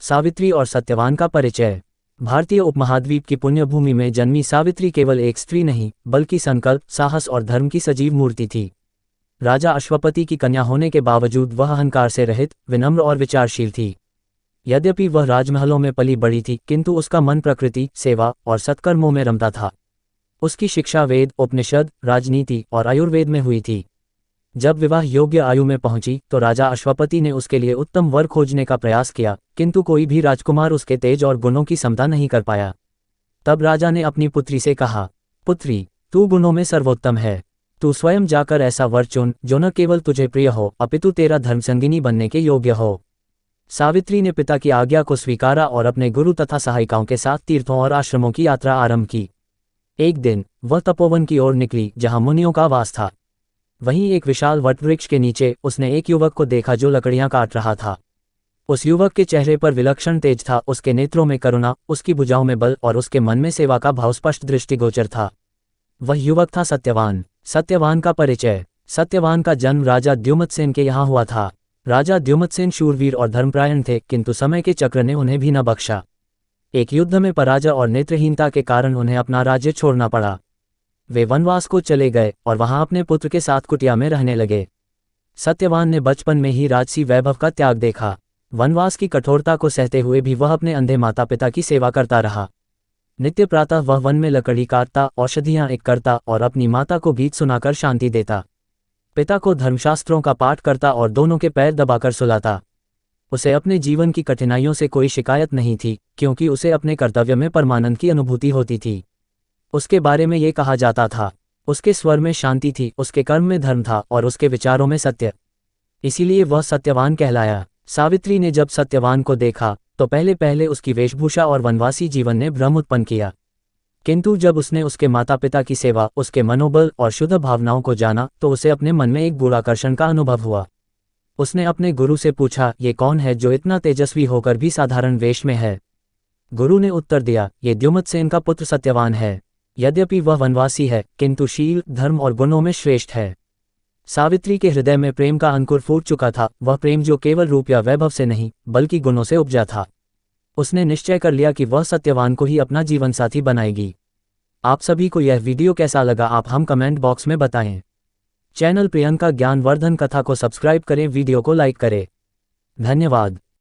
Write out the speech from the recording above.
सावित्री और सत्यवान का परिचय। भारतीय उपमहाद्वीप की पुण्यभूमि में जन्मी सावित्री केवल एक स्त्री नहीं, बल्कि संकल्प, साहस और धर्म की सजीव मूर्ति थी। राजा अश्वपति की कन्या होने के बावजूद वह अहंकार से रहित, विनम्र और विचारशील थी। यद्यपि वह राजमहलों में पली बड़ी थी, किंतु उसका मन प्रकृति, सेवा और सत्कर्मों में रमता था। उसकी शिक्षा वेद, उपनिषद, राजनीति और आयुर्वेद में हुई थी। जब विवाह योग्य आयु में पहुंची तो राजा अश्वपति ने उसके लिए उत्तम वर खोजने का प्रयास किया, किंतु कोई भी राजकुमार उसके तेज और गुणों की समता नहीं कर पाया। तब राजा ने अपनी पुत्री से कहा, पुत्री, तू गुणों में सर्वोत्तम है। तू स्वयं जाकर ऐसा वर चुन जो न केवल तुझे प्रिय हो, अपितु तेरा धर्मसंगिनी बनने के योग्य हो। सावित्री ने पिता की आज्ञा को स्वीकारा और अपने गुरु तथा सहायिकाओं के साथ तीर्थों और आश्रमों की यात्रा आरंभ की। एक दिन वह तपोवन की ओर निकली, जहां मुनियों का वास था। वहीं एक विशाल वटवृक्ष के नीचे उसने एक युवक को देखा जो लकड़ियां काट रहा था। उस युवक के चेहरे पर विलक्षण तेज था, उसके नेत्रों में करुणा, उसकी भुजाओं में बल और उसके मन में सेवा का भाव स्पष्ट दृष्टिगोचर था। वह युवक था सत्यवान। सत्यवान का परिचय। सत्यवान का जन्म राजा द्युमत्सेन के यहाँ हुआ था। राजा द्युमत्सेन शूरवीर और धर्मपरायण थे, किंतु समय के चक्र ने उन्हें भी न बख्शा। एक युद्ध में पराजय और नेत्रहीनता के कारण उन्हें अपना राज्य छोड़ना पड़ा। वे वनवास को चले गए और वहां अपने पुत्र के साथ कुटिया में रहने लगे। सत्यवान ने बचपन में ही राजसी वैभव का त्याग देखा। वनवास की कठोरता को सहते हुए भी वह अपने अंधे माता पिता की सेवा करता रहा। नित्य प्रातः वह वन में लकड़ी काटता, औषधियां एक करता और अपनी माता को गीत सुनाकर शांति देता। पिता को धर्मशास्त्रों का पाठ करता और दोनों के पैर दबाकर सुलाता। उसे अपने जीवन की कठिनाइयों से कोई शिकायत नहीं थी, क्योंकि उसे अपने कर्तव्य में परमानंद की अनुभूति होती थी। उसके बारे में ये कहा जाता था, उसके स्वर में शांति थी, उसके कर्म में धर्म था और उसके विचारों में सत्य। इसीलिए वह सत्यवान कहलाया। सावित्री ने जब सत्यवान को देखा तो पहले पहले उसकी वेशभूषा और वनवासी जीवन ने भ्रम उत्पन्न किया, किंतु जब उसने उसके माता पिता की सेवा, उसके मनोबल और शुद्ध भावनाओं को जाना तो उसे अपने मन में एक गुणाकर्षण का अनुभव हुआ। उसने अपने गुरु से पूछा, ये कौन है जो इतना तेजस्वी होकर भी साधारण वेश में है? गुरु ने उत्तर दिया, ये द्युमत्सेन का पुत्र सत्यवान है। यद्यपि वह वनवासी है, किंतु शील, धर्म और गुणों में श्रेष्ठ है। सावित्री के हृदय में प्रेम का अंकुर फूट चुका था, वह प्रेम जो केवल रूप या वैभव से नहीं बल्कि गुणों से उपजा था। उसने निश्चय कर लिया कि वह सत्यवान को ही अपना जीवन साथी बनाएगी। आप सभी को यह वीडियो कैसा लगा, आप हम कमेंट बॉक्स में बताएं। चैनल प्रियंका ज्ञानवर्धन कथा को सब्सक्राइब करें, वीडियो को लाइक करें। धन्यवाद।